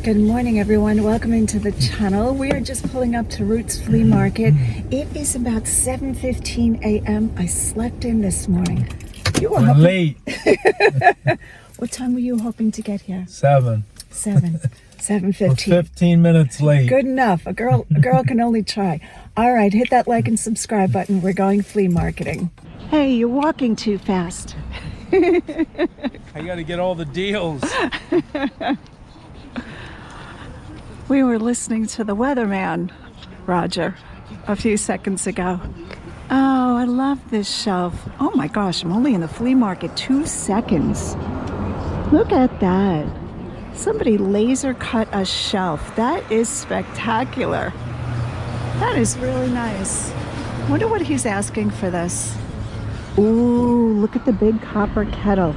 Good morning, everyone. Welcome into the channel. We are just pulling up to Roots Flea Market. It is about 7:15 a.m. I slept in this morning. You were late. What time were you hoping to get here? 7:15. 15 minutes late. Good enough. A girl can only try. All right, hit that like and subscribe button. We're going flea marketing. Hey, you're walking too fast. I got to get all the deals. We were listening to the weatherman, Roger, a few seconds ago. Oh, I love this shelf. Oh my gosh, I'm only in the flea market 2 seconds. Look at that. Somebody laser cut a shelf. That is spectacular. That is really nice. Wonder what he's asking for this. Ooh, look at the big copper kettle.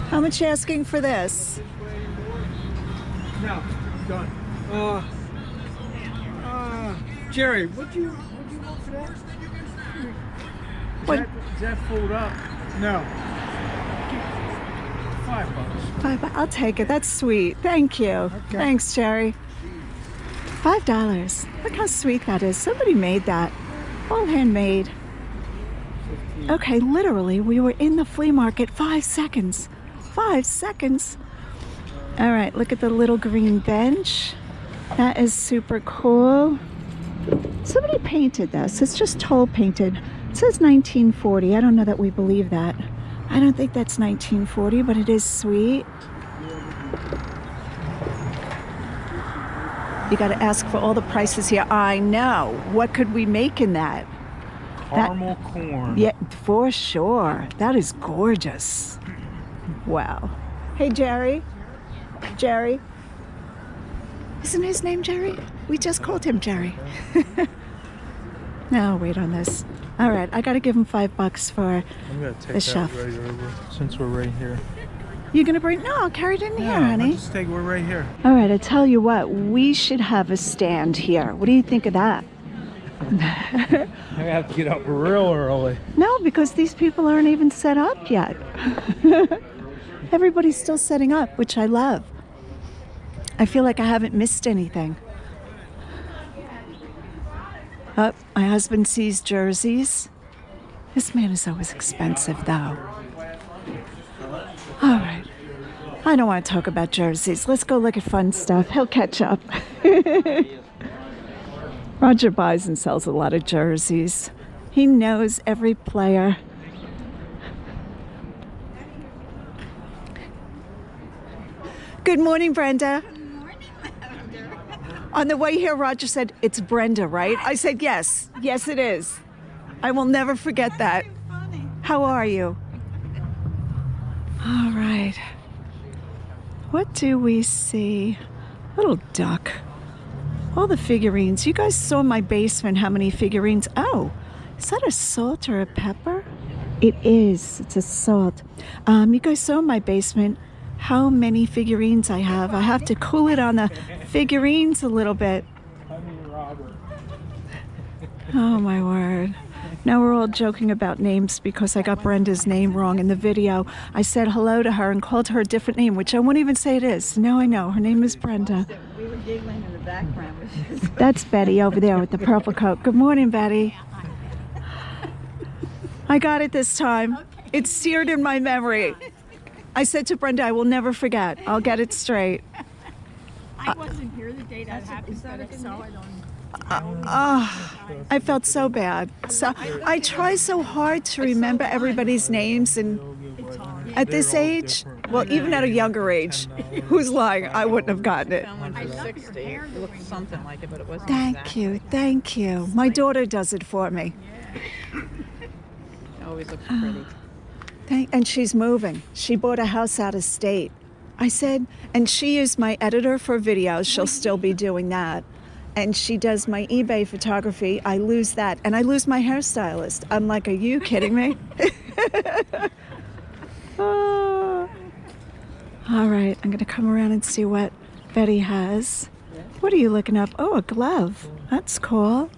How much you asking for this? No, done. Jerry, what'd you want for that? Is that fold up? No. $5. I'll take it. That's sweet. Thank you. Okay. Thanks, Jerry. $5. Look how sweet that is. Somebody made that. All handmade. Okay, literally, we were in the flea market 5 seconds. 5 seconds. All right, look at the little green bench. That is super cool. Somebody painted this. It's just toll painted. It says 1940. I don't know that we believe that. I don't think that's 1940, but it is sweet. You got to ask for all the prices here. I know. What could we make in that? Caramel corn. Yeah, for sure. That is gorgeous. Wow. Hey, Jerry. Jerry. Isn't his name Jerry? We just called him Jerry. No, wait on this. All right, I got to give him $5 for I'm gonna take the that shelf. right over since we're right here. You gonna bring? No, I'll carry it in here, I'll honey. just take. We're right here. All right, I tell you what, we should have a stand here. What do you think of that? I have to get up real early. No, because these people aren't even set up yet. Everybody's still setting up, which I love. I feel like I haven't missed anything. Oh, my husband sees jerseys. This man is always expensive, though. All right. I don't want to talk about jerseys. Let's go look at fun stuff. He'll catch up. Roger buys and sells a lot of jerseys. He knows every player. Good morning, Brenda. Good morning, Lavender. On the way here, Roger said, "It's Brenda, right?" I said, "Yes. Yes, it is." I will never forget that. Funny. How are you? All right. What do we see? Little duck. All the figurines. You guys saw my basement how many figurines. Oh, is that a salt or a pepper? It is. It's a salt. You guys saw my basement how many figurines I have. I have to cool it on the figurines a little bit. Oh my word. Now we're all joking about names because I got Brenda's name wrong in the video. I said hello to her and called her a different name, which I won't even say it is. Now I know. Her name is Brenda. We were giggling in the background. That's Betty over there with the purple coat. Good morning, Betty. I got it this time. It's seared in my memory. I said to Brenda, I will never forget. I'll get it straight. I wasn't here the day that happened, but I saw it on. I felt so bad. So I try so hard to remember everybody's names, and at this age, well, even at a younger age, who's lying? I wouldn't have gotten it. Someone for 60. It looked something like it, but it wasn't. Thank you, thank you. My daughter does it for me. It always looks pretty. And she's moving. She bought a house out of state. I said, and she is my editor for videos. She'll still be doing that. And she does my eBay photography. I lose that. And I lose my hairstylist. I'm like, are you kidding me? Oh. All right, I'm going to come around and see what Betty has. What are you looking up? Oh, a glove. That's cool.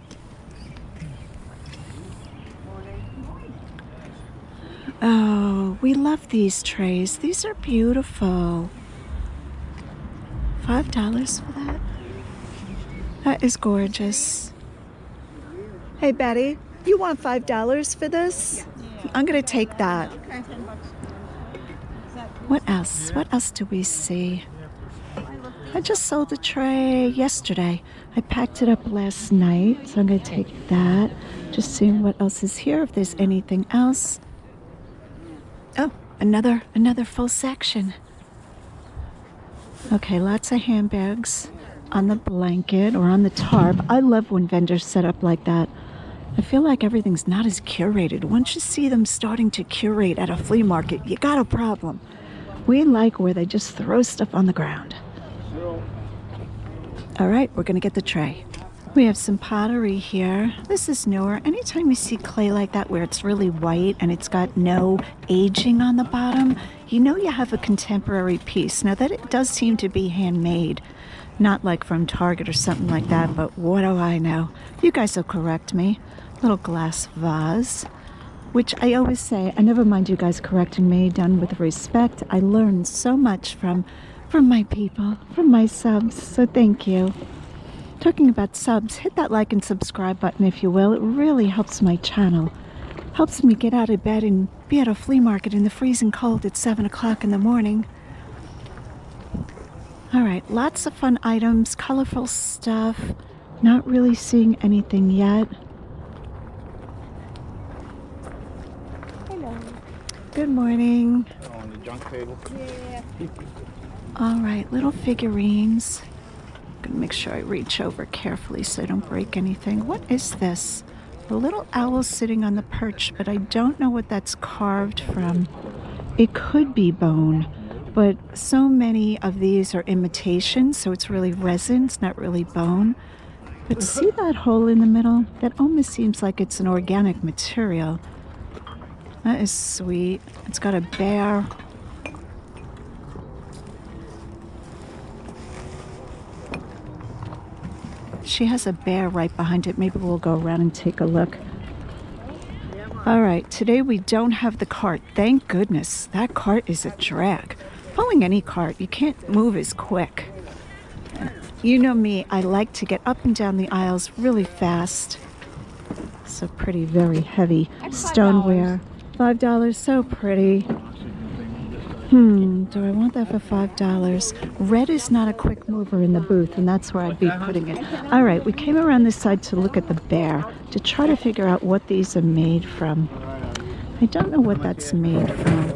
Oh, we love these trays. These are beautiful. $5 for that? That is gorgeous. Hey, Betty, you want $5 for this? I'm going to take that. What else? What else do we see? I just sold a tray yesterday. I packed it up last night, so I'm going to take that. Just seeing what else is here, if there's anything else. Oh, another full section. Okay, lots of handbags on the blanket or on the tarp. I love when vendors set up like that. I feel like everything's not as curated. Once you see them starting to curate at a flea market, you got a problem. We like where they just throw stuff on the ground. All right, we're gonna get the tray. We have some pottery here. This is newer. Anytime you see clay like that where it's really white and it's got no aging on the bottom, you know you have a contemporary piece. Now that it does seem to be handmade, not like from Target or something like that, but what do I know? You guys will correct me. Little glass vase, which I always say, I never mind you guys correcting me, done with respect. I learned so much from my people, from my subs, so thank you. Talking about subs, hit that like and subscribe button if you will. It really helps my channel. Helps me get out of bed and be at a flea market in the freezing cold at 7 o'clock in the morning. All right, lots of fun items, colorful stuff. Not really seeing anything yet. Hello. Good morning. On the junk table. Yeah. All right, little figurines. Gonna make sure I reach over carefully so I don't break anything. What is this? A little owl sitting on the perch, but I don't know what that's carved from. It could be bone, but so many of these are imitations, so it's really resin, it's not really bone. But see that hole in the middle? That almost seems like it's an organic material. That is sweet. It's got a bear. She has a bear right behind it. Maybe we'll go around and take a look. All right, today we don't have the cart. Thank goodness. That cart is a drag. Pulling any cart, you can't move as quick. You know me, I like to get up and down the aisles really fast. So pretty, very heavy stoneware. $5, so pretty. Do I want that for $5? Red is not a quick mover in the booth, and that's where I'd be putting it. All right, we came around this side to look at the bear, to try to figure out what these are made from. I don't know what that's made from.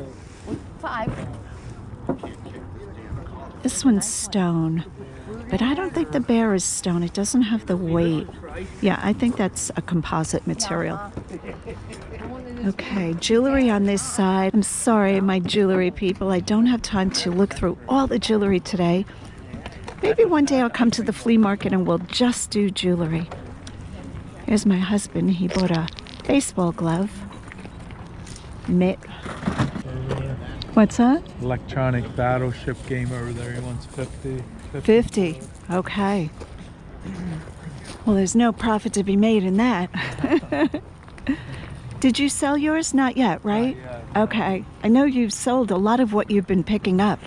This one's stone, but I don't think the bear is stone. It doesn't have the weight. Yeah, I think that's a composite material. Okay, jewelry on this side. I'm sorry, my jewelry people. I don't have time to look through all the jewelry today. Maybe one day I'll come to the flea market and we'll just do jewelry. Here's my husband. He bought a baseball glove. Mitt. What's that? Electronic battleship game over there. He wants 50. 50. Okay. Well, there's no profit to be made in that. Did you sell yours? Not yet, right? Not yet. Okay. I know you've sold a lot of what you've been picking up.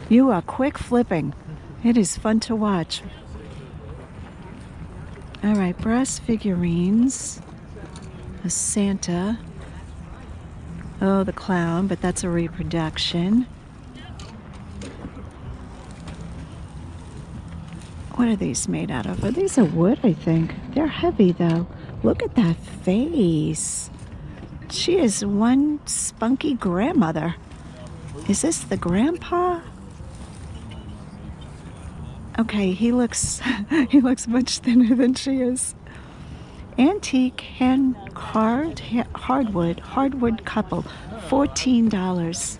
You are quick flipping. It is fun to watch. All right, brass figurines. A Santa. Oh, the clown, but that's a reproduction. What are these made out of? Are these a wood, I think? They're heavy, though. Look at that face. She is one spunky grandmother. Is this the grandpa? Okay, he looks much thinner than she is. Antique hand carved hardwood couple, $14.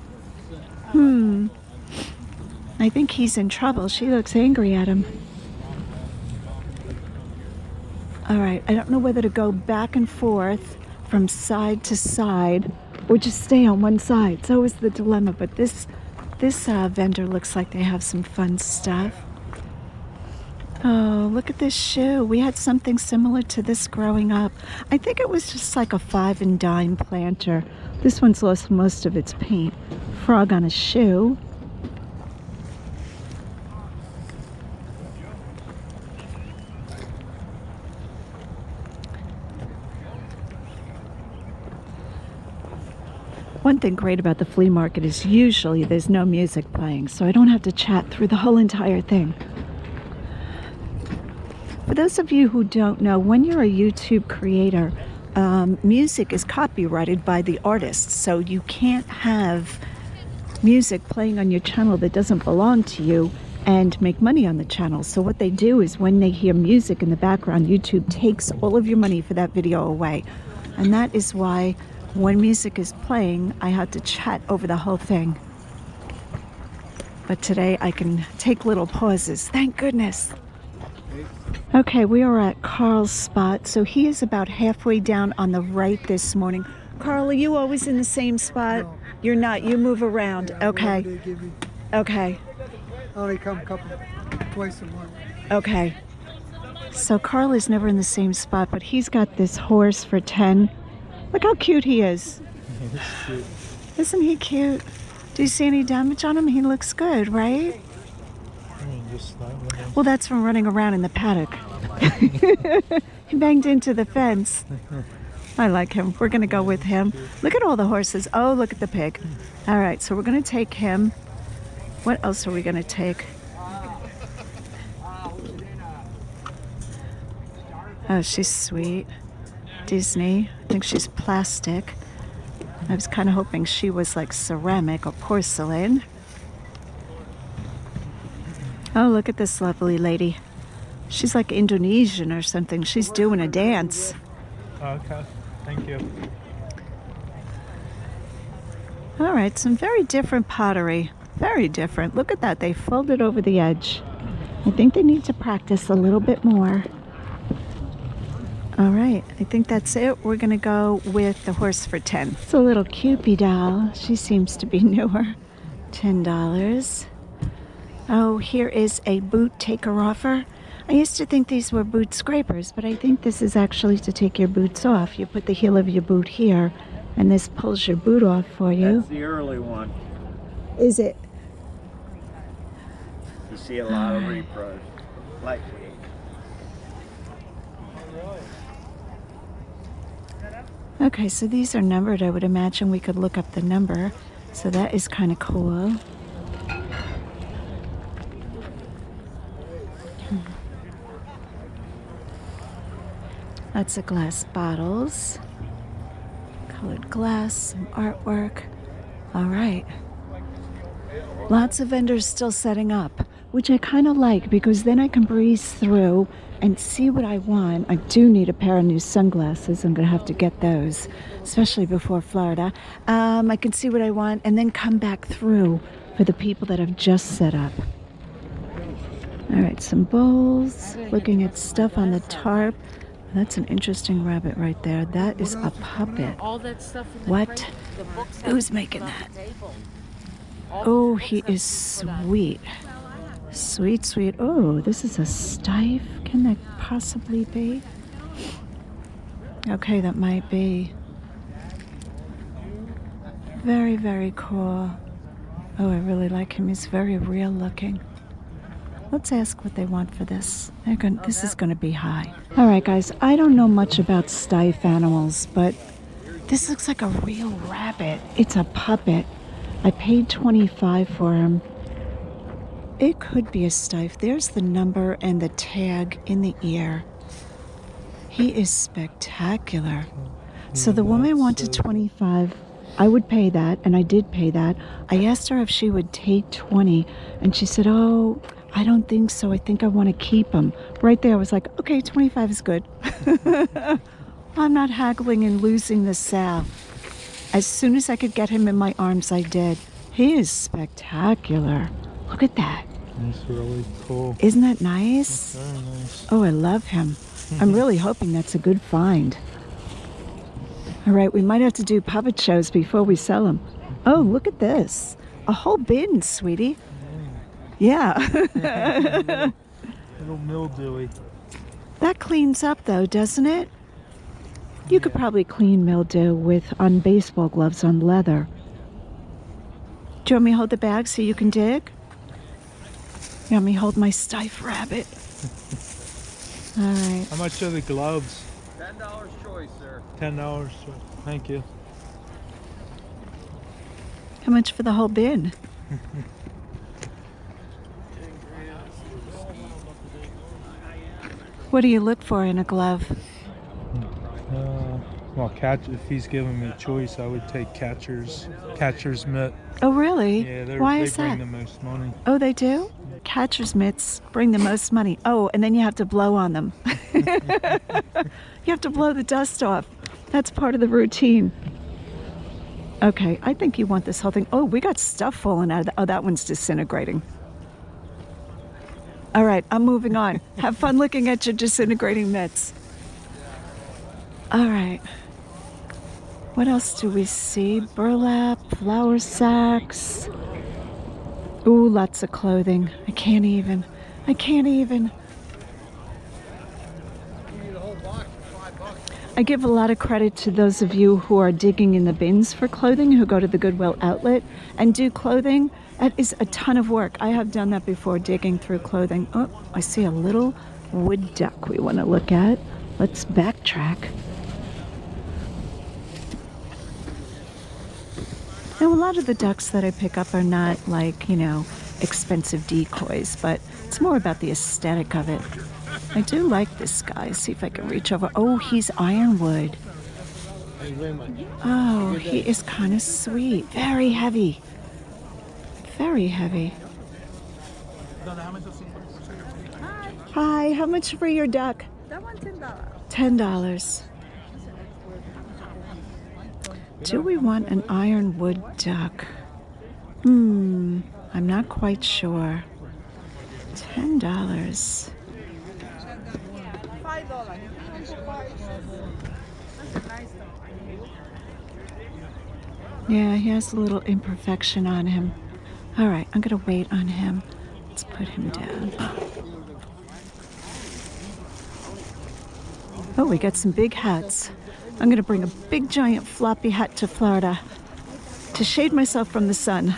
I think he's in trouble. She looks angry at him. All right, I don't know whether to go back and forth from side to side or just stay on one side. It's always the dilemma, but this vendor looks like they have some fun stuff. Oh, look at this shoe. We had something similar to this growing up. I think it was just like a 5 and dime planter. This one's lost most of its paint. Frog on a shoe. One thing great about the flea market is usually there's no music playing, so I don't have to chat through the whole entire thing. For those of you who don't know, when you're a YouTube creator, music is copyrighted by the artist, so you can't have music playing on your channel that doesn't belong to you and make money on the channel. So what they do is when they hear music in the background, YouTube takes all of your money for that video away. And that is why when music is playing, I have to chat over the whole thing. But today I can take little pauses, thank goodness. Okay, we are at Carl's spot. So he is about halfway down on the right this morning. Carl, are you always in the same spot? No. You're not, you move around. Yeah, Okay, whatever they give me. okay, I only come twice a month. okay. So Carl is never in the same spot, but he's got this horse for 10. Look how cute he is. Isn't he cute? Do you see any damage on him? He looks good, right? Well, that's from running around in the paddock. He banged into the fence. I like him. We're going to go with him. Look at all the horses. Oh, look at the pig. All right, so we're going to take him. What else are we going to take? Oh, she's sweet. Disney. I think she's plastic. I was kind of hoping she was like ceramic or porcelain. Oh, look at this lovely lady. She's like Indonesian or something. She's doing a dance. Okay, thank you. All right, some very different pottery. Very different. Look at that. They folded over the edge. I think they need to practice a little bit more. All right, I think that's it. We're going to go with the horse for 10. It's a little Cupid doll. She seems to be newer. $10. Oh, here is a boot taker offer. I used to think these were boot scrapers, but I think this is actually to take your boots off. You put the heel of your boot here, and this pulls your boot off for you. That's the early one. Is it? You see a lot of repros. Lightweight. Okay, so these are numbered. I would imagine we could look up the number. So that is kind of cool. Lots of glass bottles. Colored glass, some artwork. All right. Lots of vendors still setting up, which I kind of like because then I can breeze through and see what I want. I do need a pair of new sunglasses. I'm going to have to get those, especially before Florida. I can see what I want and then come back through for the people that have just set up. All right, some bowls, looking at stuff on the tarp. That's an interesting rabbit right there. That is a puppet. All that stuff in the What? crate, the books Who's making that? Oh, he is sweet. Sweet, sweet. Oh, this is a Steiff. Can that possibly be? Okay, that might be. Very, very cool. Oh, I really like him. He's very real looking. Let's ask what they want for this. This is going to be high. All right, guys. I don't know much about Steiff animals, but this looks like a real rabbit. It's a puppet. I paid $25 for him. It could be a Steiff. There's the number and the tag in the ear. He is spectacular. So the woman wanted $25. I would pay that, and I did pay that. I asked her if she would take $20, and she said, oh, I don't think so. I think I want to keep him. Right there, I was like, okay, 25 is good. I'm not haggling and losing the sale. As soon as I could get him in my arms, I did. He is spectacular. Look at that. That's really cool. Isn't that nice? That's very nice. Oh, I love him. I'm really hoping that's a good find. All right, we might have to do puppet shows before we sell them. Oh, look at this. A whole bin, sweetie. Yeah. Little mildewy. That cleans up though, doesn't it? You could probably clean mildew on baseball gloves on leather. Do you want me to hold the bag so you can dig? You want me to hold my Steiff rabbit? All right. How much are the gloves? $10 choice, sir. $10. Thank you. How much for the whole bin? What do you look for in a glove? Well, if he's giving me a choice, I would take catcher's mitt. Oh, really? Yeah, Why they is bring that? the most money. Oh, they do? Catcher's mitts bring the most money. Oh, and then you have to blow on them. You have to blow the dust off. That's part of the routine. Okay, I think you want this whole thing. Oh, we got stuff falling out of oh, that one's disintegrating. All right, I'm moving on. Have fun looking at your disintegrating mitts. All right. What else do we see? Burlap, flour sacks. Ooh, lots of clothing. I can't even. I give a lot of credit to those of you who are digging in the bins for clothing, who go to the Goodwill outlet and do clothing. That is a ton of work. I have done that before, digging through clothing. Oh, I see a little wood duck we want to look at. Let's backtrack. Now, a lot of the ducks that I pick up are not like, you know, expensive decoys, but it's more about the aesthetic of it. I do like this guy. See if I can reach over. Oh, he's ironwood. Oh, he is kind of sweet. Very heavy. Very heavy. Hi, how much for your duck? That one $10. $10. Do we want an ironwood duck? I'm not quite sure. $10. $5. Yeah, he has a little imperfection on him. All right, I'm gonna wait on him. Let's put him down. Oh, we got some big hats. I'm gonna bring a big giant floppy hat to Florida to shade myself from the sun.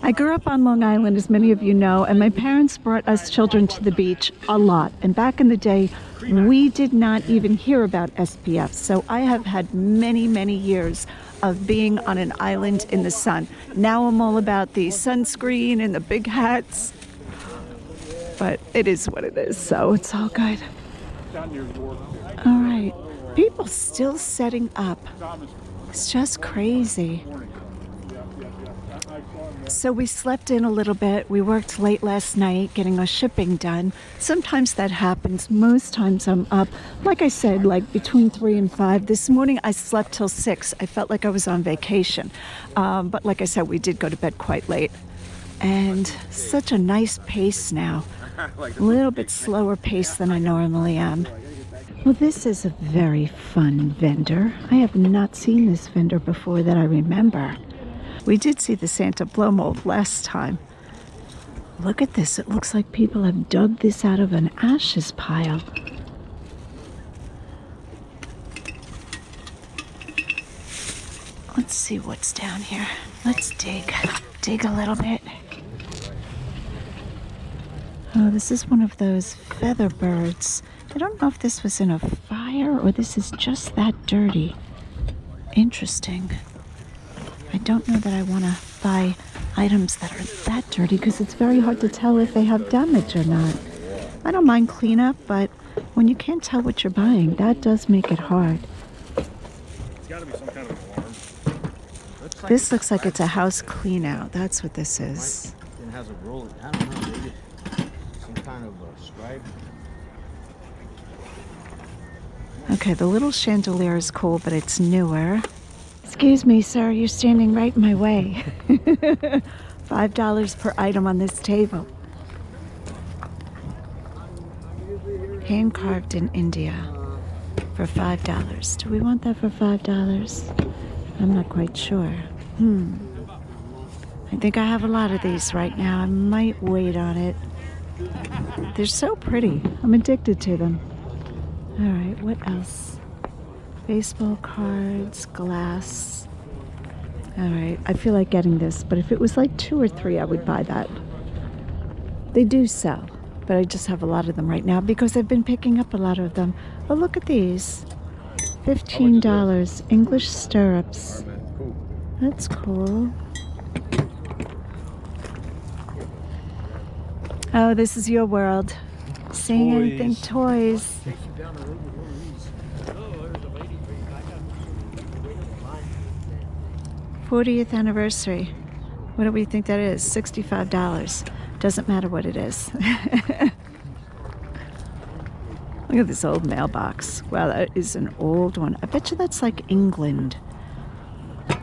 I grew up on Long Island, as many of you know, and my parents brought us children to the beach a lot. And back in the day, we did not even hear about SPF. So I have had many, many years of being on an island in the sun. Now I'm all about the sunscreen and the big hats. But it is what it is, so it's all good. All right, people still setting up. It's just crazy. So we slept in a little bit. We worked late last night getting our shipping done. Sometimes that happens. Most times I'm up, like I said, like between 3 and 5. This morning I slept till 6. I felt like I was on vacation. But like I said, we did go to bed quite late. And such a nice pace now. A little bit slower pace than I normally am. Well, this is a very fun vendor. I have not seen this vendor before that I remember. We did see the Santa blow mold last time. Look at this. It looks like people have dug this out of an ashes pile. Let's see what's down here. Let's dig a little bit. Oh, this is one of those feather birds. I don't know if this was in a fire or this is just that dirty. Interesting. I don't know that I want to buy items that are that dirty because it's very hard to tell if they have damage or not. I don't mind cleanup, but when you can't tell what you're buying, that does make it hard. It's got to be some kind of alarm. This looks like it's a house clean out. That's what this is. It has a roll. I don't know. Maybe some kind of scribe. Okay, the little chandelier is cool, but it's newer. Excuse me, sir, you're standing right in my way. $5 per item on this table. Hand carved in India for $5. Do we want that for $5? I'm not quite sure. I think I have a lot of these right now. I might wait on it. They're so pretty. I'm addicted to them. All right, what else? Baseball cards, glass. All right, I feel like getting this, but if it was like 2 or 3, I would buy that. They do sell, but I just have a lot of them right now because I've been picking up a lot of them. Oh, look at these. $15, English stirrups. That's cool. Oh, this is your world. Seeing anything toys. '40th anniversary. What do we think that is? $65. Doesn't matter what it is. Look at this old mailbox. Wow, that is an old one. I bet you that's like England.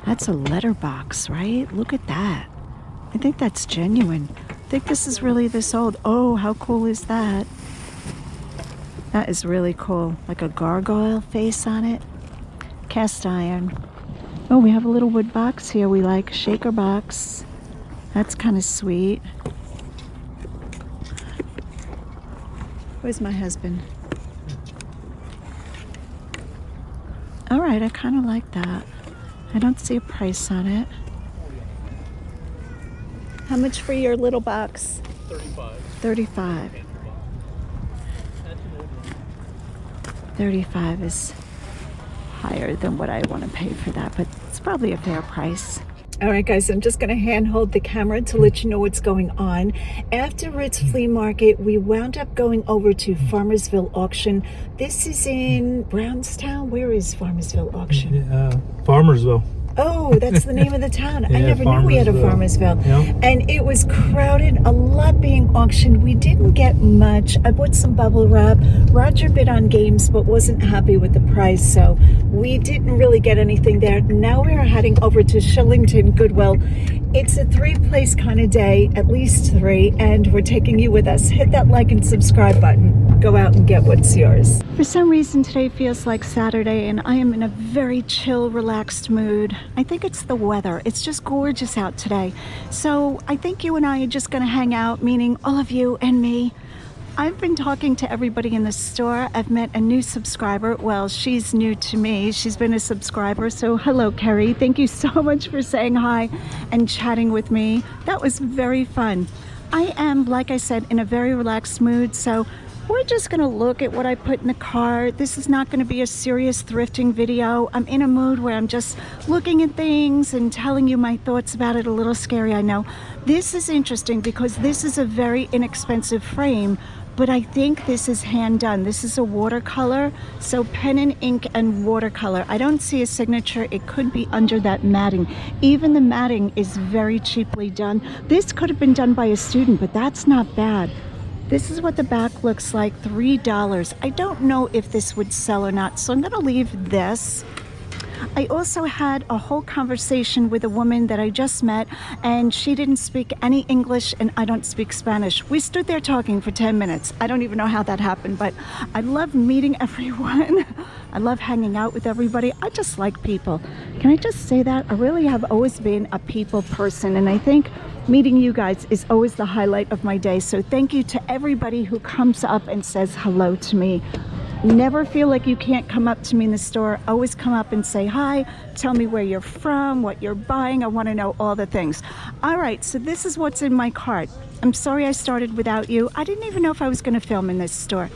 That's a letterbox, right? Look at that. I think that's genuine. I think this is really this old. Oh, how cool is that? That is really cool. Like a gargoyle face on it. Cast iron. Oh, we have a little wood box here we like. Shaker box. That's kind of sweet. Where's my husband? All right, I kind of like that. I don't see a price on it. How much for your little box? 35. 35 is higher than what I want to pay for that, but it's probably a fair price. All right, guys, I'm just going to handhold the camera to let you know what's going on. After Ritt's Flea Market, we wound up going over to Farmersville Auction. This is in Brownstown. Where is Farmersville Auction? Farmersville. Oh, that's the name of the town. I Yeah, never knew we had a Farmersville. Yeah. And it was crowded, a lot being auctioned. We didn't get much. I bought some bubble wrap. Roger bid on games, but wasn't happy with the price, so we didn't really get anything there. Now we're heading over to Shilllington Goodwill. It's a three-place kind of day, at least three, and we're taking you with us. Hit that like and subscribe button. Go out and get what's yours. For some reason, today feels like Saturday, and I am in a very chill, relaxed mood. I think it's the weather. It's just gorgeous out today. So I think you and I are just going to hang out, meaning all of you and me. I've been talking to everybody in the store. I've met a new subscriber. Well, she's new to me. She's been a subscriber. So hello, Kerry. Thank you so much for saying hi and chatting with me. That was very fun. I am, like I said, in a very relaxed mood. So we're just going to look at what I put in the cart. This is not going to be a serious thrifting video. I'm in a mood where I'm just looking at things and telling you my thoughts about it. A little scary, I know. This is interesting because this is a very inexpensive frame, but I think this is hand done. This is a watercolor, so pen and ink and watercolor. I don't see a signature. It could be under that matting. Even the matting is very cheaply done. This could have been done by a student, but that's not bad. This is what the back looks like, $3. I don't know if this would sell or not, so I'm gonna leave this. I also had a whole conversation with a woman that I just met, and she didn't speak any English and I don't speak Spanish. We stood there talking for 10 minutes. I don't even know how that happened, but I love meeting everyone. I love hanging out with everybody. I just like people. Can I just say that? I really have always been a people person, and I think meeting you guys is always the highlight of my day. So thank you to everybody who comes up and says hello to me. Never feel like you can't come up to me in the store. Always come up and say hi, tell me where you're from, what you're buying. I want to know all the things. All right, so this is what's in my cart. I'm sorry I started without you. I didn't even know if I was going to film in this store.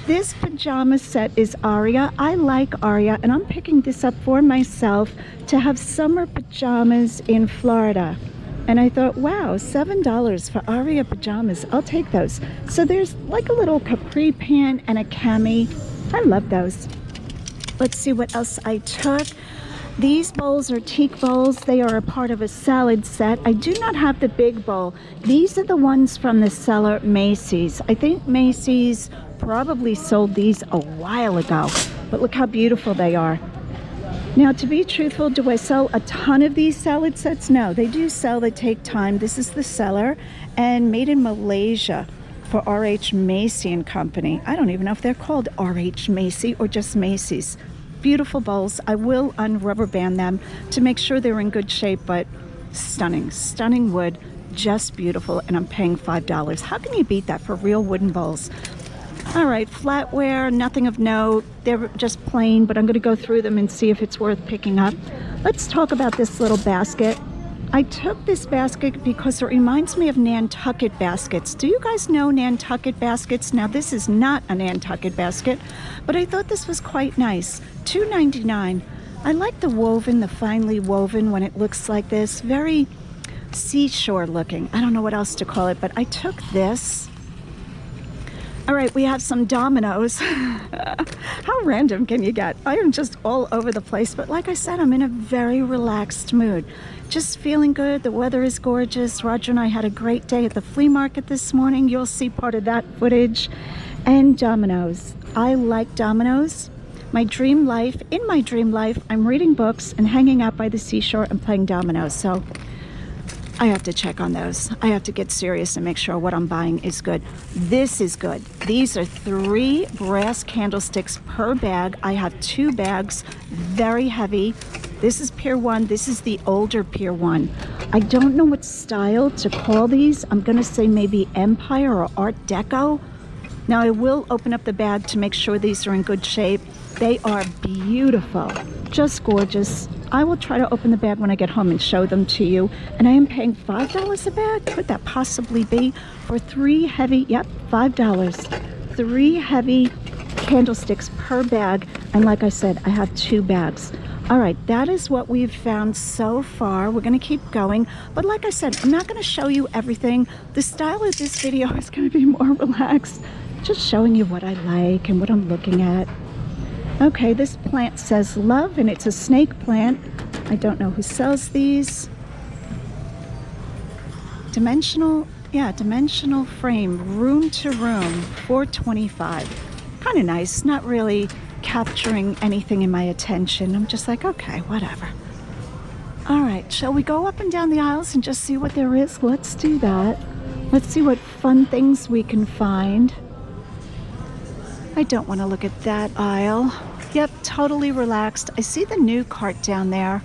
This pajama set is Aria. I like Aria, and I'm picking this up for myself to have summer pajamas in Florida. And I thought, wow, $7 for Aria pajamas. I'll take those. So there's like a little capri pant and a cami. I love those. Let's see what else I took. These bowls are teak bowls. They are a part of a salad set. I do not have the big bowl. These are the ones from the seller Macy's. I think Macy's probably sold these a while ago, but look how beautiful they are. Now, to be truthful, do I sell a ton of these salad sets? No, they do sell, they take time. This is the seller, and made in Malaysia for RH Macy and Company. I don't even know if they're called RH Macy or just Macy's. Beautiful bowls. I will unrubber band them to make sure they're in good shape, but stunning, stunning wood, just beautiful, and I'm paying $5. How can you beat that for real wooden bowls? All right, flatware, nothing of note. They're just plain, but I'm going to go through them and see if it's worth picking up. Let's talk about this little basket. I took this basket because it reminds me of Nantucket baskets. Do you guys know Nantucket baskets? Now, this is not a Nantucket basket, but I thought this was quite nice. $2.99. I like the woven, the finely woven when it looks like this. Very seashore looking. I don't know what else to call it, but I took this. All right, we have some dominoes. How random can you get? I am just all over the place, but like I said, I'm in a very relaxed mood. Just feeling good. The weather is gorgeous. Roger and I had a great day at the flea market this morning. You'll see part of that footage. And dominoes. I like dominoes. My dream life, in my dream life, I'm reading books and hanging out by the seashore and playing dominoes. So I have to check on those. I have to get serious and make sure what I'm buying is good. This is good. These are 3 brass candlesticks per bag. I have 2 bags, very heavy. This is Pier 1. This is the older Pier 1. I don't know what style to call these. I'm gonna say maybe Empire or Art Deco. Now I will open up the bag to make sure these are in good shape. They are beautiful, just gorgeous. I will try to open the bag when I get home and show them to you. And I am paying $5 a bag. Could that possibly be for 3 heavy, yep, $5. 3 heavy candlesticks per bag. And like I said, I have 2 bags. All right, that is what we've found so far. We're gonna keep going. But like I said, I'm not gonna show you everything. The style of this video is gonna be more relaxed. Just showing you what I like and what I'm looking at. Okay, this plant says love, and it's a snake plant. I don't know who sells these. Dimensional frame, room to room, $4.25. Kind of nice, not really capturing anything in my attention. I'm just like, okay, whatever. All right, shall we go up and down the aisles and just see what there is? Let's do that. Let's see what fun things we can find. I don't want to look at that aisle. Yep, totally relaxed. I see the new cart down there.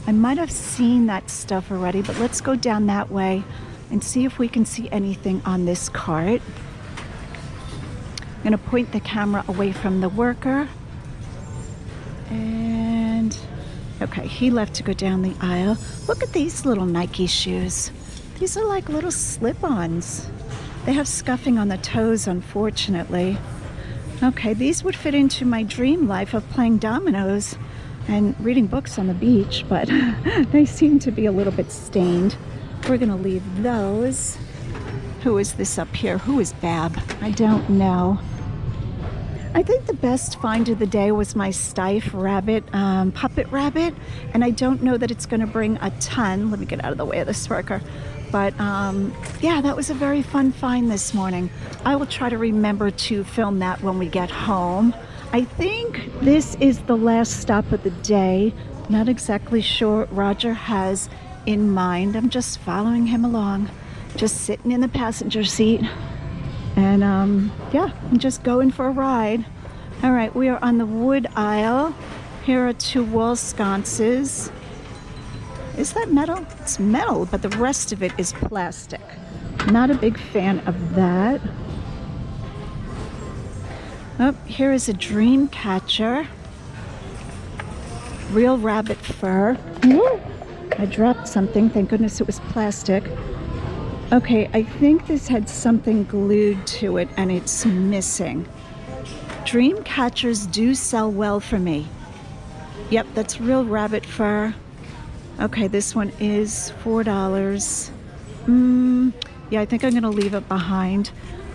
I might have seen that stuff already, but let's go down that way and see if we can see anything on this cart. I'm going to point the camera away from the worker. And, okay, he left to go down the aisle. Look at these little Nike shoes. These are like little slip-ons. They have scuffing on the toes, unfortunately. Okay, these would fit into my dream life of playing dominoes and reading books on the beach, but they seem to be a little bit stained. We're gonna leave those. Who is this up here? Who is Bab? I don't know. I think the best find of the day was my Steiff rabbit, puppet rabbit, and I don't know that it's gonna bring a ton. Let me get out of the way of this worker. But yeah, that was a very fun find this morning. I will try to remember to film that when we get home. I think this is the last stop of the day. Not exactly sure what Roger has in mind. I'm just following him along, just sitting in the passenger seat. And yeah, I'm just going for a ride. All right, we are on the wood aisle. Here are 2 wall sconces. Is that metal? It's metal, but the rest of it is plastic. Not a big fan of that. Oh, here is a dream catcher. Real rabbit fur. I dropped something. Thank goodness it was plastic. Okay, I think this had something glued to it and it's missing. Dream catchers do sell well for me. Yep, that's real rabbit fur. Okay, this one is $4. Yeah, I think I'm gonna leave it behind.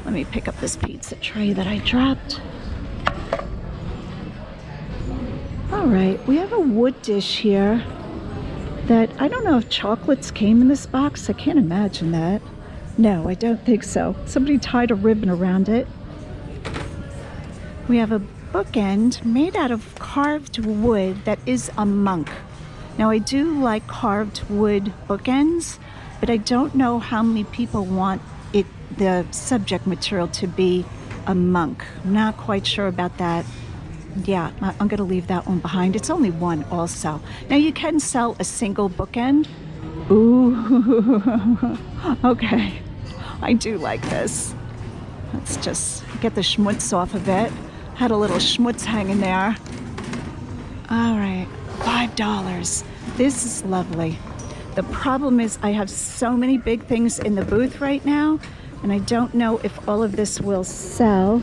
Let me pick up this pizza tray that I dropped. All right, we have a wood dish here that I don't know if chocolates came in this box. I can't imagine that. No, I don't think so. Somebody tied a ribbon around it. We have a bookend made out of carved wood that is a monk. Now I do like carved wood bookends, but I don't know how many people want it, the subject material, to be a monk. I'm not quite sure about that. Yeah, I'm gonna leave that one behind. It's only one also. Now you can sell a single bookend. Ooh, okay. I do like this. Let's just get the schmutz off of it. Had a little schmutz hanging there. All right, $5. This is lovely. The problem is I have so many big things in the booth right now, and I don't know if all of this will sell.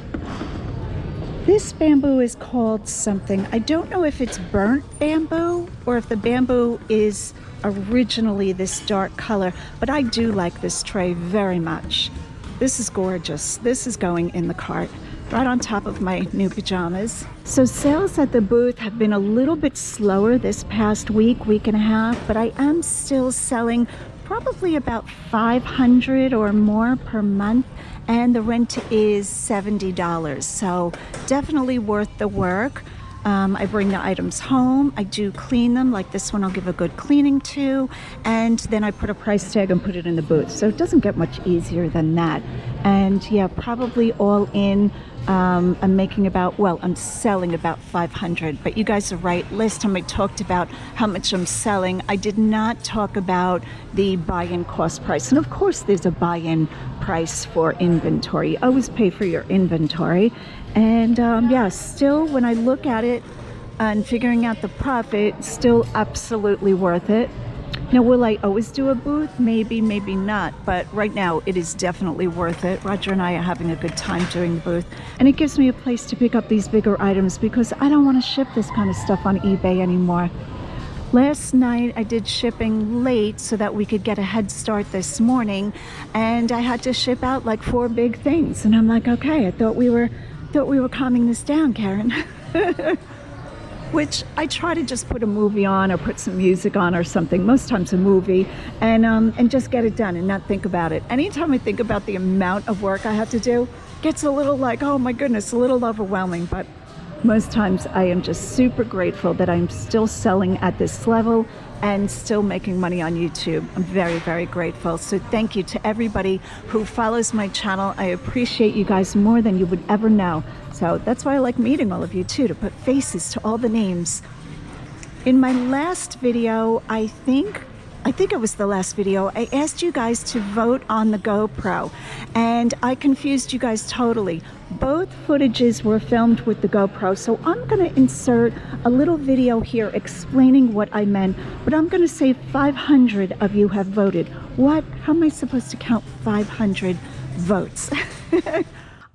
This bamboo is called something. I don't know if it's burnt bamboo or if the bamboo is originally this dark color, but I do like this tray very much. This is gorgeous. This is going in the cart right on top of my new pajamas. So sales at the booth have been a little bit slower this past week and a half, but I am still selling probably about 500 or more per month, and the rent is $70. So definitely worth the work. I bring the items home, I do clean them, like this one I'll give a good cleaning to, and then I put a price tag and put it in the booth. So it doesn't get much easier than that. And yeah, probably all in, I'm making about, well, I'm selling about 500, but you guys are right. Last time I talked about how much I'm selling, I did not talk about the buy-in cost price. And of course there's a buy-in price for inventory. You always pay for your inventory. And yeah, still when I look at it and figuring out the profit, still absolutely worth it. Now, will I always do a booth? Maybe, maybe not. But right now, it is definitely worth it. Roger and I are having a good time doing the booth. And it gives me a place to pick up these bigger items because I don't want to ship this kind of stuff on eBay anymore. Last night, I did shipping late so that we could get a head start this morning. And I had to ship out like 4 big things. And I'm like, okay, I thought we were calming this down, Karen. Which I try to just put a movie on or put some music on or something, most times a movie, and just get it done and not think about it. Anytime I think about the amount of work I have to do, it gets a little like, oh my goodness, a little overwhelming. But most times I am just super grateful that I'm still selling at this level and still making money on YouTube. I'm very, very grateful. So thank you to everybody who follows my channel. I appreciate you guys more than you would ever know. So that's why I like meeting all of you too, to put faces to all the names. In my last video, I think it was the last video, I asked you guys to vote on the GoPro, and I confused you guys totally. Both footages were filmed with the GoPro, so I'm going to insert a little video here explaining what I meant, but I'm going to say 500 of you have voted. What? How am I supposed to count 500 votes?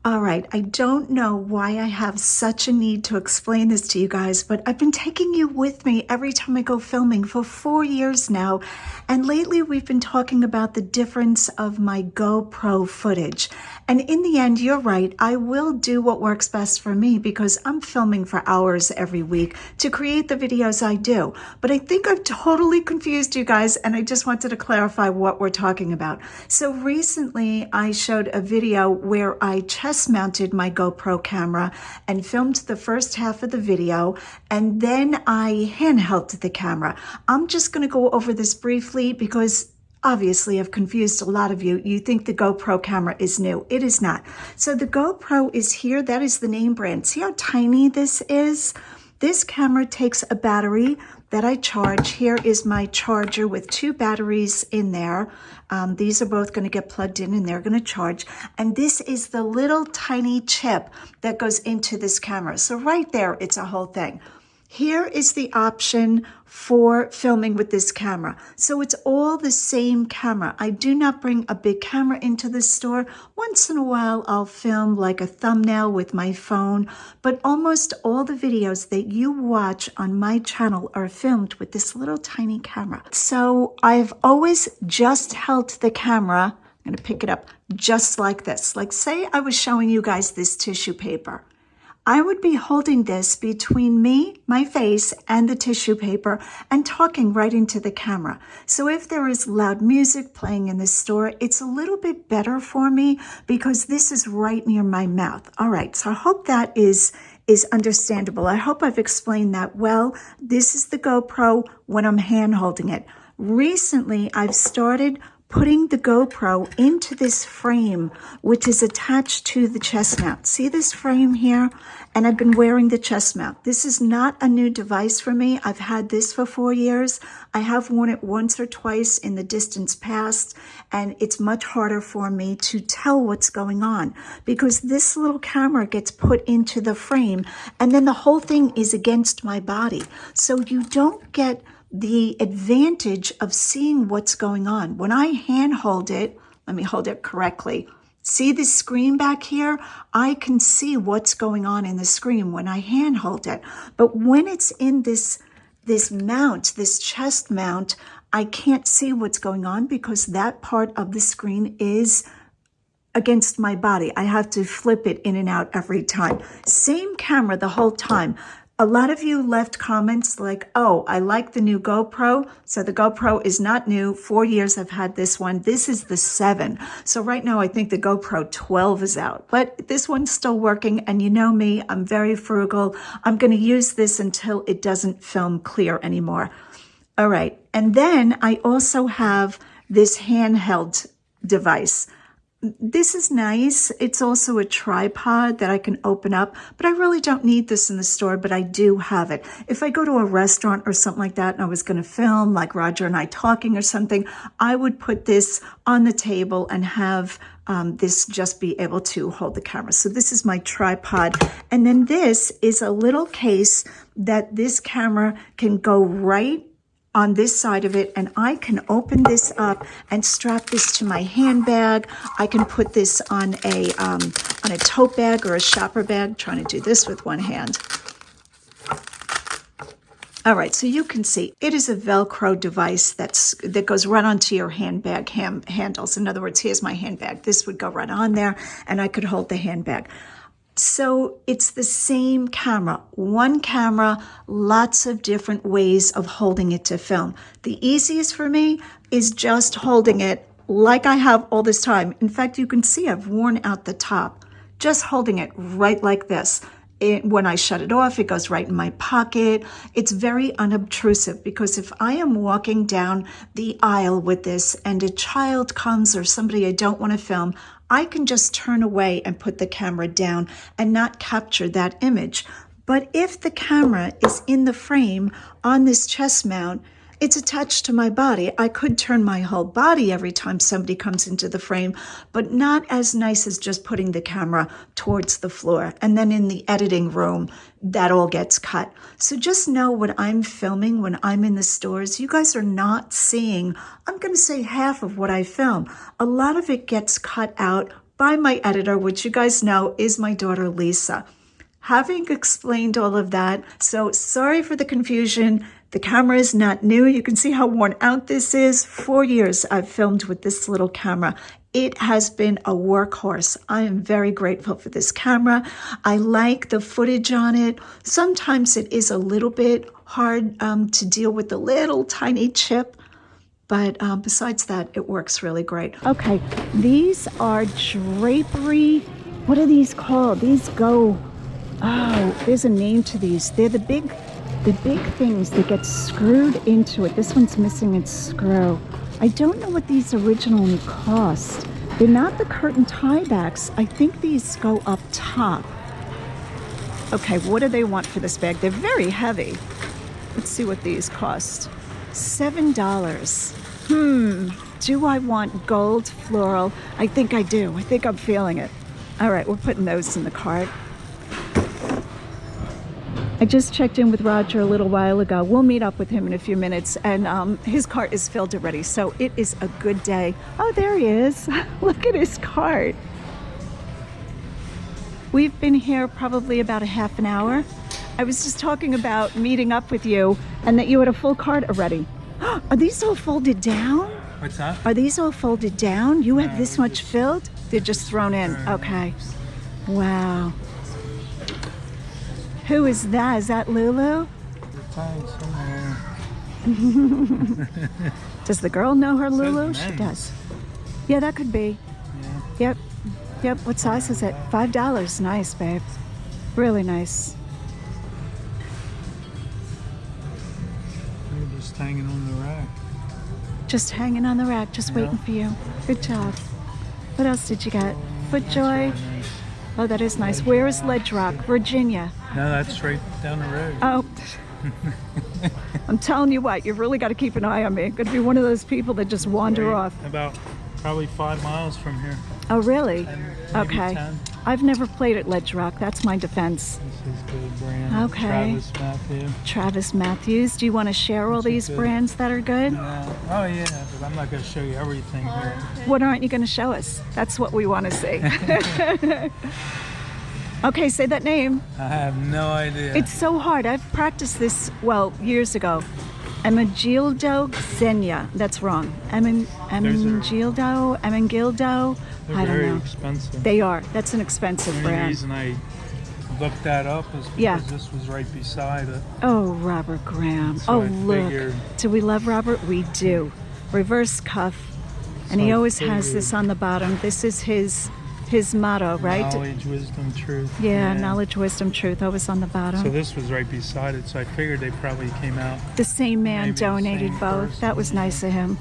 All right, I don't know why I have such a need to explain this to you guys, but I've been taking you with me every time I go filming for 4 years now. And lately we've been talking about the difference of my GoPro footage. And in the end, you're right, I will do what works best for me because I'm filming for hours every week to create the videos I do. But I think I've totally confused you guys, and I just wanted to clarify what we're talking about. So recently I showed a video where I mounted my GoPro camera and filmed the first half of the video, and then I handheld the camera. I'm just going to go over this briefly because obviously I've confused a lot of you. You think the GoPro camera is new. It is not. So the GoPro is here. That is the name brand. See how tiny this is? This camera takes a battery that I charge. Here is my charger with 2 batteries in there. These are both going to get plugged in and they're going to charge. And this is the little tiny chip that goes into this camera. So right there, it's a whole thing. Here is the option for filming with this camera. So it's all the same camera. I do not bring a big camera into the store. Once in a while, I'll film like a thumbnail with my phone, but almost all the videos that you watch on my channel are filmed with this little tiny camera. So I've always just held the camera. I'm going to pick it up just like this. Like say I was showing you guys this tissue paper. I would be holding this between me, my face, and the tissue paper and talking right into the camera. So if there is loud music playing in the store, it's a little bit better for me because this is right near my mouth. All right, so I hope that is understandable. I hope I've explained that well. This is the GoPro when I'm hand holding it. Recently, I've started putting the GoPro into this frame, which is attached to the chest mount. See this frame here? And I've been wearing the chest mount. This is not a new device for me. I've had this for 4 years. I have worn it once or twice in the distance past, and it's much harder for me to tell what's going on because this little camera gets put into the frame and then the whole thing is against my body. So you don't get the advantage of seeing what's going on. When I hand hold it, let me hold it correctly. See this screen back here? I can see what's going on in the screen when I hand hold it. But when it's in this mount, this chest mount, I can't see what's going on because that part of the screen is against my body. I have to flip it in and out every time. Same camera the whole time. A lot of you left comments like, oh, I like the new GoPro. So the GoPro is not new. 4 years I've had this one. This is the 7. So right now I think the GoPro 12 is out. But this one's still working. And you know me, I'm very frugal. I'm going to use this until it doesn't film clear anymore. All right. And then I also have this handheld device. This is nice. It's also a tripod that I can open up, but I really don't need this in the store, but I do have it. If I go to a restaurant or something like that and I was going to film like Roger and I talking or something, I would put this on the table and have this just be able to hold the camera. So this is my tripod. And then this is a little case that this camera can go right on this side of it, and I can open this up and strap this to my handbag. I can put this on a tote bag or a shopper bag. Trying to do this with one hand. All right, so you can see it is a Velcro device that goes right onto your handbag handles. In other words, here's my handbag. This would go right on there, and I could hold the handbag. So it's the same camera, one camera, lots of different ways of holding it to film. The easiest for me is just holding it like I have all this time. In fact, you can see I've worn out the top, just holding it right like this. When I shut it off, it goes right in my pocket. It's very unobtrusive because if I am walking down the aisle with this and a child comes or somebody I don't want to film, I can just turn away and put the camera down and not capture that image. But if the camera is in the frame on this chest mount, it's attached to my body. I could turn my whole body every time somebody comes into the frame, but not as nice as just putting the camera towards the floor. And then in the editing room, that all gets cut. So just know what I'm filming when I'm in the stores. You guys are not seeing, I'm going to say half of what I film. A lot of it gets cut out by my editor, which you guys know is my daughter, Lisa. Having explained all of that, so sorry for the confusion. The camera is not new. You can see how worn out this is. 4 years I've filmed with this little camera. It has been a workhorse. I am very grateful for this camera. I like the footage on it. Sometimes it is a little bit hard to deal with the little tiny chip, but besides that, it works really great. Okay, these are drapery. What are these called? These go, oh, there's a name to these. They're the big things that get screwed into it. This one's missing its screw. I don't know what these originally cost. They're not the curtain tiebacks. I think these go up top. Okay, what do they want for this bag? They're very heavy. Let's see what these cost. $7. Do I want gold floral? I think I do. I think I'm feeling it. All right, we're putting those in the cart. I just checked in with Roger a little while ago. We'll meet up with him in a few minutes, and his cart is filled already, so it is a good day. Oh, there he is. Look at his cart. We've been here probably about a half an hour. I was just talking about meeting up with you and that you had a full cart already. Are these all folded down? What's that? Are these all folded down? You have this much filled? They're just thrown in. Okay. Wow. Who is that? Is that Lulu? Does the girl know her Lulu? She does. Yeah, that could be. Yeah. Yep. What size is it? $5. Nice, babe. Really nice. They're just hanging on the rack. Just hanging on the rack, just waiting for you. Good job. What else did you get? FootJoy. Oh, that is nice. Where is Ledge Rock? Virginia. No, that's right down the road. Oh. I'm telling you what, you've really got to keep an eye on me. I'm going to be one of those people that just wander off. About probably 5 miles from here. Oh, really? Maybe Okay. 10. I've never played at Ledge Rock. That's my defense. This is good brand. Okay. Travis Matthew. Travis Matthews. Do you want to share all these good. brands that are good? Yeah. Oh yeah, but I'm not going to show you everything here. What aren't you going to show us? That's what we want to see. Okay, say that name. I have no idea. It's so hard. I've practiced this, well, years ago. Emengildo Xenia. That's wrong. Emengildo. They're I don't very know. expensive. They are. That's an expensive The only brand. reason I looked that up is because Yeah. this was right beside it. Oh, Robert Graham. So Oh, I look. figured- Do we love Robert? We do. Reverse cuff. And So he I always has figured- this on the bottom. This is his motto, right? Knowledge, wisdom, truth. Yeah, knowledge, wisdom, truth, always on the bottom. So this was right beside it, so I figured they probably came out. The same man Maybe the donated same both. person, That was yeah. nice of him.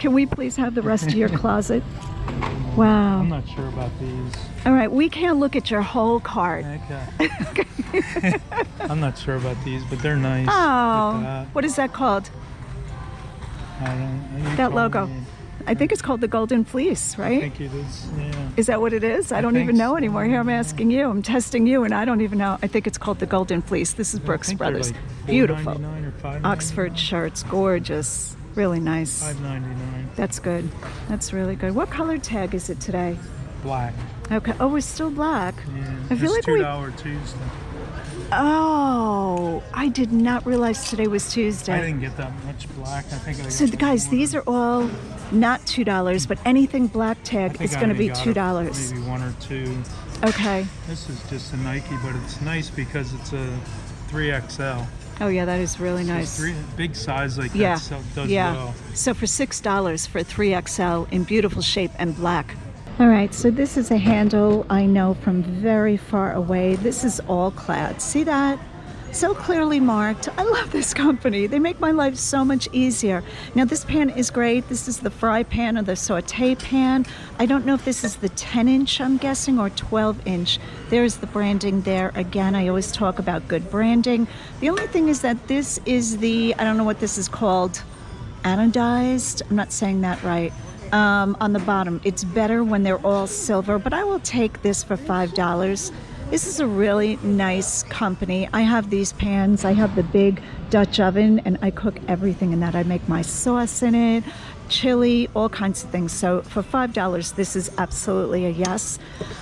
Can we please have the rest of your closet? Wow. I'm not sure about these. All right, we can't look at your whole cart. Okay. I'm not sure about these, but they're nice. Oh, Look at what is that called? that. I don't. You That told logo. me. I think it's called the Golden Fleece, I right? think it is. Yeah. Is that what it is? I don't think even know so. anymore. Here I'm asking you. I'm testing you, and I don't even know. I think it's called the Golden Fleece. This is I Brooks think they're Brothers. like Beautiful. $4.99 or $5.99. Oxford shirts, gorgeous. Really nice. $5.99. That's good. That's really good. What color tag is it today? Black. Okay. Oh, it's still black. Yeah. I feel it's like we. $2 Tuesday. Oh, I did not realize today was I Tuesday. didn't get that much black. I think I got So, guys, one these or- are all not $2, but anything black I tag think is I going to only be got $2. Maybe one or two. Okay. This is just a Nike, but it's nice because it's a 3XL. Oh, yeah, that is really So nice. big size like Yeah. that so does Yeah. well. So for $6 for 3XL in beautiful shape and black. All right, so this is a handle I know from very far away. This is all clad. See that? So clearly marked. I love this company. They make my life so much easier. Now this pan is great. This is the fry pan or the saute pan. I don't know if this is the 10-inch, I'm guessing, or 12-inch. There's the branding there. Again, I always talk about good branding. The only thing is that this is the, I don't know what this is called, anodized. I'm not saying that right. On the bottom. It's better when they're all silver, but I will take this for $5. This is a really nice company. I have these pans. I have the big Dutch oven, and I cook everything in that. I make my sauce in it, chili, all kinds of things. So for $5, this is absolutely a yes.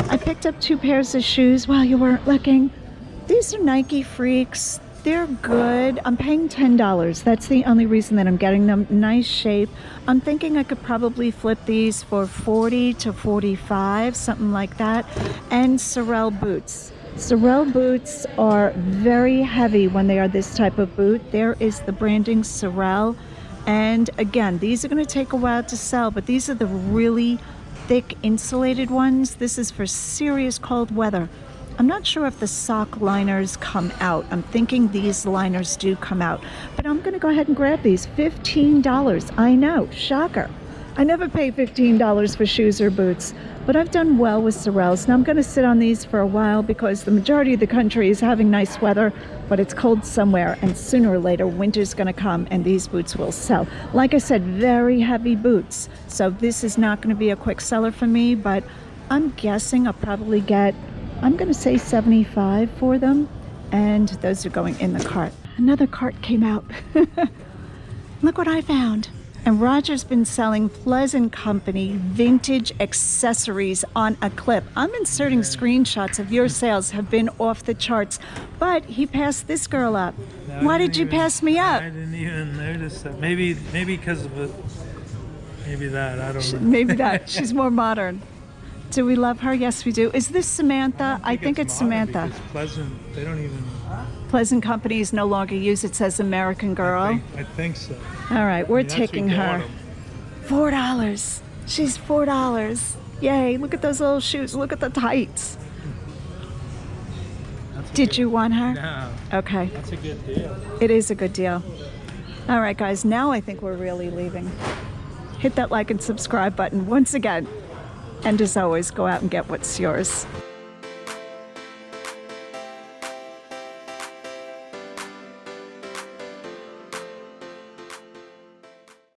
I picked up 2 pairs of shoes while you weren't looking. These are Nike Freaks. They're good. I'm paying $10. That's the only reason that I'm getting them. Nice shape. I'm thinking I could probably flip these for 40 to 45, something like that. And Sorel boots. Sorel boots are very heavy when they are this type of boot. There is the branding Sorel. And again, these are going to take a while to sell, but these are the really thick insulated ones. This is for serious cold weather. I'm not sure if the sock liners come out. I'm thinking these liners do come out, but I'm going to go ahead and grab these. $15. I know, shocker. I never pay $15 for shoes or boots, but I've done well with Sorels. Now I'm going to sit on these for a while because the majority of the country is having nice weather, but it's cold somewhere, and sooner or later winter's going to come and these boots will sell. Like I said, very heavy boots, so this is not going to be a quick seller for me, but I'm guessing I'll probably get, I'm going to say 75 for them, and those are going in the cart. Another cart came out. Look what I found. And Roger's been selling Pleasant Company vintage accessories on a clip. I'm inserting screenshots of your sales have been off the charts, but he passed this girl up. No, Why I did didn't you even- pass me up? I didn't even notice that. Maybe because of it. Maybe that. I don't know. Maybe that. She's more modern. Do we love her? Yes, we do. Is this Samantha? I think it's modern Samantha. because Pleasant, they don't even. Pleasant Company is no longer used. It says American Girl. I think so. All right, we're We actually taking bought her. 'em. $4. She's $4. Yay, look at those little shoes. Look at the tights. That's a Did good- you want her? No, Okay, that's a good deal. it is a good deal. All right, guys, now I think we're really leaving. Hit that like and subscribe button once again. And as always, go out and get what's yours.